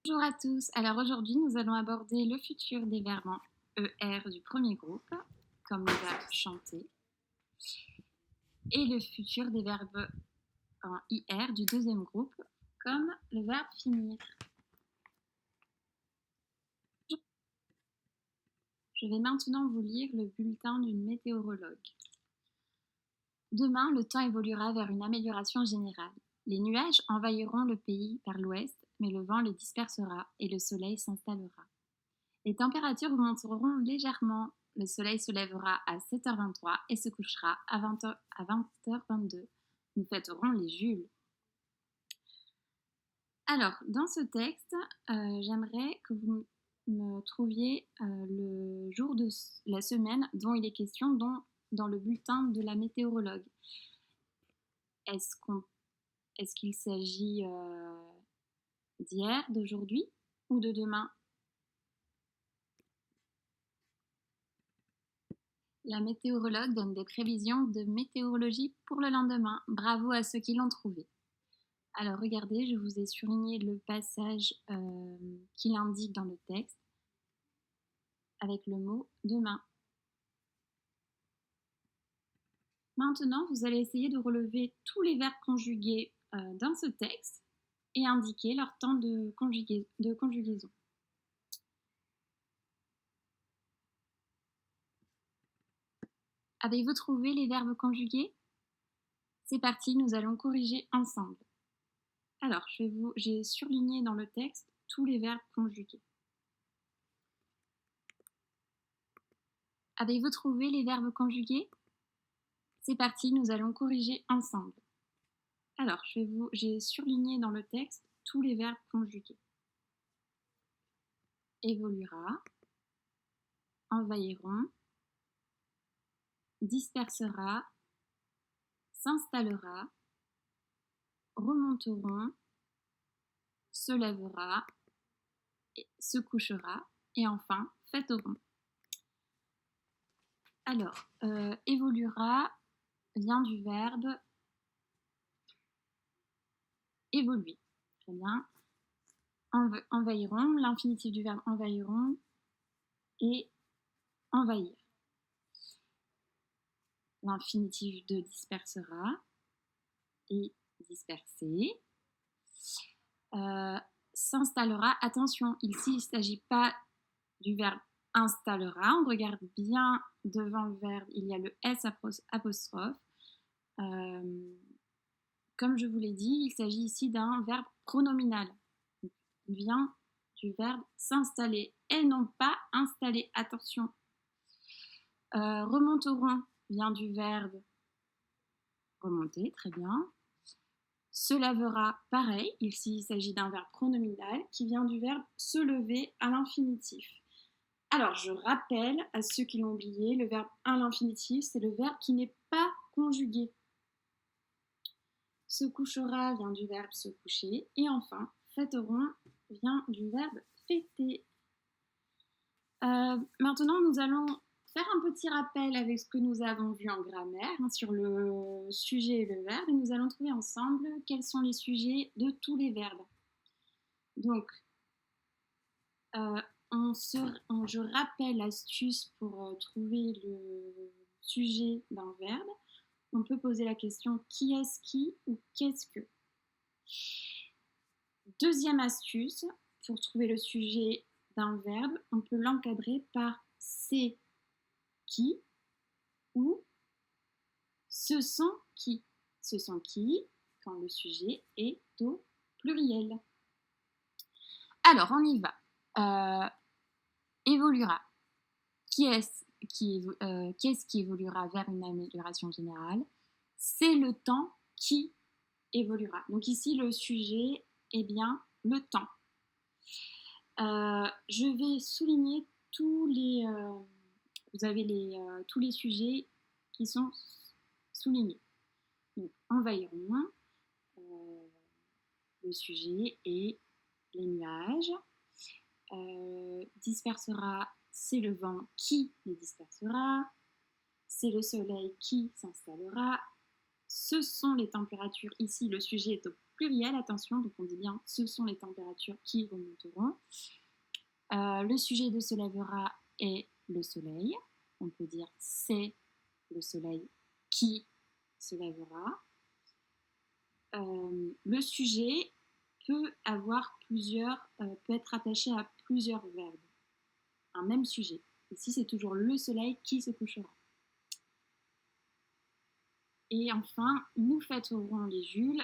Bonjour à tous. Alors aujourd'hui, nous allons aborder le futur des verbes en ER du premier groupe, comme le verbe chanter, et le futur des verbes en IR du deuxième groupe, comme le verbe finir. Je vais maintenant vous lire le bulletin d'une météorologue. Demain, le temps évoluera vers une amélioration générale. Les nuages envahiront le pays par l'ouest, mais le vent les dispersera et le soleil s'installera. Les températures monteront légèrement. Le soleil se lèvera à 7h23 et se couchera à 20h22. Nous fêterons les Jules. Alors, dans ce texte, j'aimerais que vous me trouviez le jour de la semaine dont il est question dans le bulletin de la météorologue. Est-ce qu'il s'agit d'hier, d'aujourd'hui ou de demain? La météorologue donne des prévisions de météorologie pour le lendemain. Bravo à ceux qui l'ont trouvé. Alors regardez, je vous ai surligné le passage qu'il indique dans le texte avec le mot demain. Maintenant, vous allez essayer de relever tous les verbes conjugués dans ce texte et indiquer leur temps de conjugaison. Avez-vous trouvé les verbes conjugués? C'est parti, nous allons corriger ensemble. Alors, j'ai surligné dans le texte tous les verbes conjugués. Avez-vous trouvé les verbes conjugués? C'est parti, nous allons corriger ensemble. Alors, j'ai surligné dans le texte tous les verbes conjugués. Évoluera, envahiront, dispersera, s'installera, remonteront, se lèvera, se couchera et enfin fêteront. Alors, évoluera vient du verbe évoluer. Très bien. Envahiront, l'infinitif du verbe envahiront et envahir. L'infinitif de dispersera et disperser. S'installera, attention, ici il ne s'agit pas du verbe installera, on regarde bien devant le verbe, il y a le S apostrophe. Comme je vous l'ai dit, il s'agit ici d'un verbe pronominal. Il vient du verbe s'installer et non pas installer. Attention. Remonteront vient du verbe remonter, très bien. Se lèvera, pareil, ici il s'agit d'un verbe pronominal qui vient du verbe se lever à l'infinitif. Alors, je rappelle à ceux qui l'ont oublié, le verbe à l'infinitif, c'est le verbe qui n'est pas conjugué. Se couchera vient du verbe se coucher. Et enfin, fêteront vient du verbe fêter. Maintenant, nous allons faire un petit rappel avec ce que nous avons vu en grammaire sur le sujet et le verbe. Et nous allons trouver ensemble quels sont les sujets de tous les verbes. Donc, je rappelle l'astuce pour trouver le sujet d'un verbe. On peut poser la question qui est-ce qui ou qu'est-ce que. Deuxième astuce, pour trouver le sujet d'un verbe, on peut l'encadrer par c'est qui ou ce sont qui. Ce sont qui quand le sujet est au pluriel. Alors, on y va. Évoluera. Qu'est-ce qui évoluera vers une amélioration générale? C'est le temps qui évoluera. Donc ici, le sujet est bien le temps. Je vais souligner tous les sujets qui sont soulignés. Donc, envahiront, le sujet est les nuages. Dispersera, c'est le vent qui les dispersera. C'est le soleil qui s'installera. ce sont les températures. Ici, le sujet est au pluriel, attention, donc on dit bien ce sont les températures qui remonteront. Le sujet de se lèvera est le soleil. On peut dire c'est le soleil qui se lèvera. Le sujet peut être attaché à plusieurs verbes. Un même sujet. Ici, c'est toujours le soleil qui se couchera. Et enfin, nous fêterons les Jules.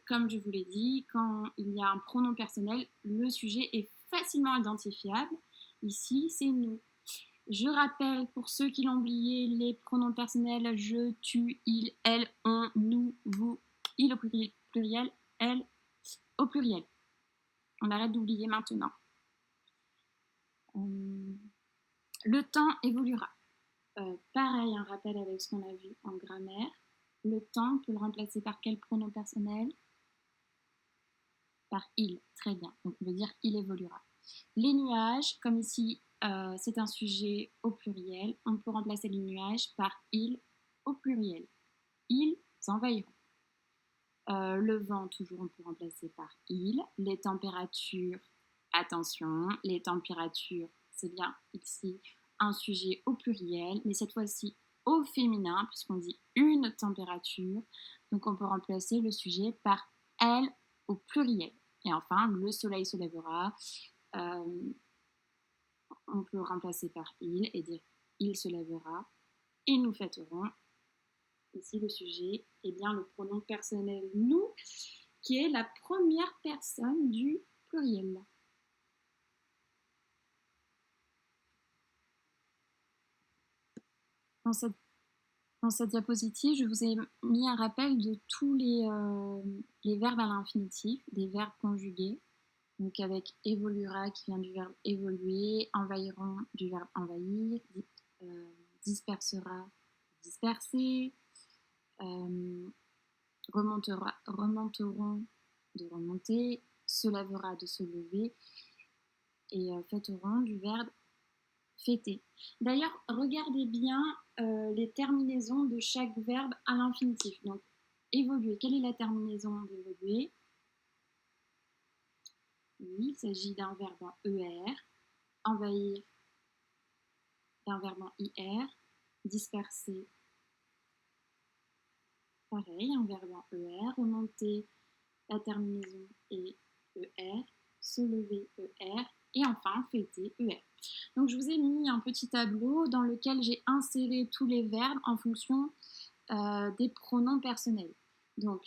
Comme je vous l'ai dit, quand il y a un pronom personnel, le sujet est facilement identifiable. Ici, c'est nous. Je rappelle, pour ceux qui l'ont oublié, les pronoms personnels je, tu, il, elle, on, nous, vous, il au pluriel, elle au pluriel. On arrête d'oublier maintenant. Le temps évoluera. Pareil, un rappel avec ce qu'on a vu en grammaire. Le temps, on peut le remplacer par quel pronom personnel? Par il, très bien. Donc on veut dire il évoluera. Les nuages, comme ici c'est un sujet au pluriel, on peut remplacer les nuages par il au pluriel. Ils envahiront. Le vent, toujours, on peut remplacer par il. Les températures, attention, les températures, c'est bien ici un sujet au pluriel, mais cette fois-ci au féminin, puisqu'on dit une température. Donc on peut remplacer le sujet par elle au pluriel. Et enfin, le soleil se lèvera. On peut remplacer par il et dire il se lèvera. Et nous fêterons. Ici, le sujet est bien le pronom personnel nous, qui est la première personne du pluriel. Dans cette diapositive, je vous ai mis un rappel de tous les verbes à l'infinitif, des verbes conjugués. Donc avec évoluera qui vient du verbe évoluer, envahiront du verbe envahir, dispersera, disperser, remonteront de remonter, se lèvera de se lever et fêteront du verbe fêter. D'ailleurs, regardez bien les terminaisons de chaque verbe à l'infinitif. Donc, évoluer. Quelle est la terminaison d'évoluer? Oui, il s'agit d'un verbe en ER. Envahir, d'un verbe en IR. Disperser, pareil, un verbe en ER. Remonter, la terminaison est ER. Se lever, ER. Et enfin, fêter, ER. Donc, je vous ai mis un petit tableau dans lequel j'ai inséré tous les verbes en fonction des pronoms personnels. Donc,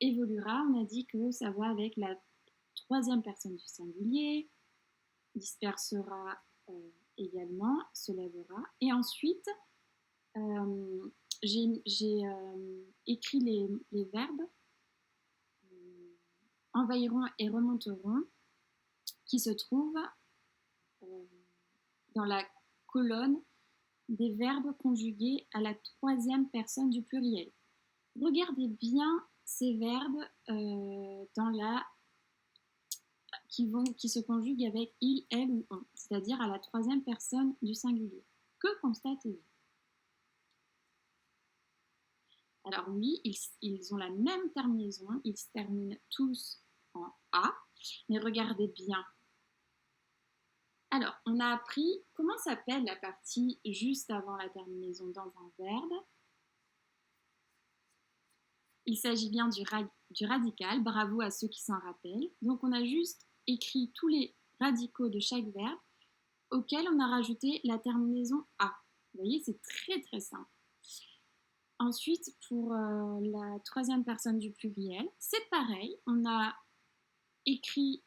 évoluera, on a dit que ça va avec la troisième personne du singulier, dispersera également, se lèvera. Et ensuite, j'ai écrit les verbes envahiront et remonteront qui se trouvent dans la colonne des verbes conjugués à la troisième personne du pluriel. Regardez bien ces verbes qui se conjuguent avec il, elle ou on, c'est-à-dire à la troisième personne du singulier. Que constatez-vous? Alors oui, ils ont la même terminaison, ils se terminent tous en A, mais regardez bien. Alors, on a appris comment s'appelle la partie juste avant la terminaison dans un verbe. Il s'agit bien du radical, bravo à ceux qui s'en rappellent. Donc on a juste écrit tous les radicaux de chaque verbe auxquels on a rajouté la terminaison A. Vous voyez, c'est très très simple. Ensuite, pour la troisième personne du pluriel, c'est pareil. On a écrit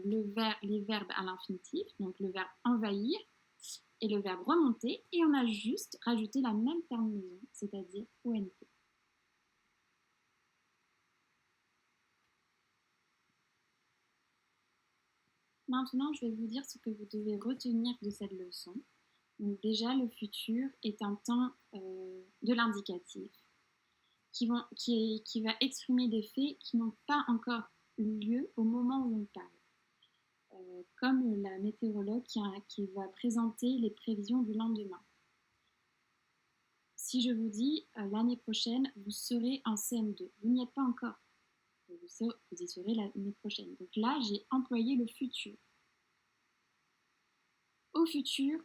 les verbes à l'infinitif, donc le verbe envahir et le verbe remonter, et on a juste rajouté la même terminaison, c'est-à-dire ONT. Maintenant, je vais vous dire ce que vous devez retenir de cette leçon. Donc déjà, le futur est un temps de l'indicatif qui va exprimer des faits qui n'ont pas encore eu lieu au moment où on parle. Comme la météorologue qui va présenter les prévisions du lendemain. si je vous dis l'année prochaine, vous serez en CM2, vous n'y êtes pas encore. Vous y serez l'année prochaine. Donc là, j'ai employé le futur. Au futur,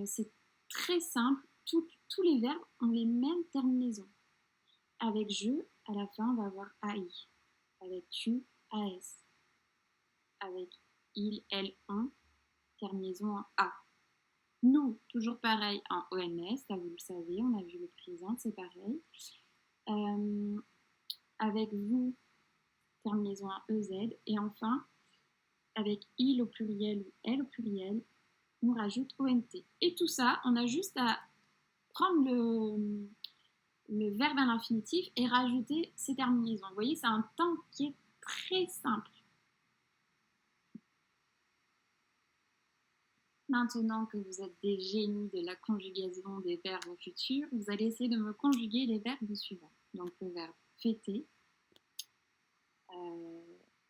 c'est très simple. Tous les verbes ont les mêmes terminaisons. Avec je, à la fin, on va avoir AI. Avec tu, AS. Avec il, elle, on, terminaison en A. Nous, toujours pareil en ONS, ça vous le savez, on a vu le présent, c'est pareil. Avec vous, terminaison en EZ. Et enfin, avec il au pluriel ou elle au pluriel, on rajoute ONT. Et tout ça, on a juste à prendre le verbe à l'infinitif et rajouter ses terminaisons. Vous voyez, c'est un temps qui est très simple. Maintenant que vous êtes des génies de la conjugaison des verbes au futur, vous allez essayer de me conjuguer les verbes suivants. Donc le verbe fêter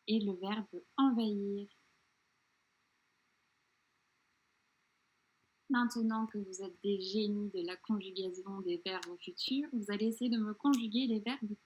et le verbe envahir. Maintenant que vous êtes des génies de la conjugaison des verbes au futur, vous allez essayer de me conjuguer les verbes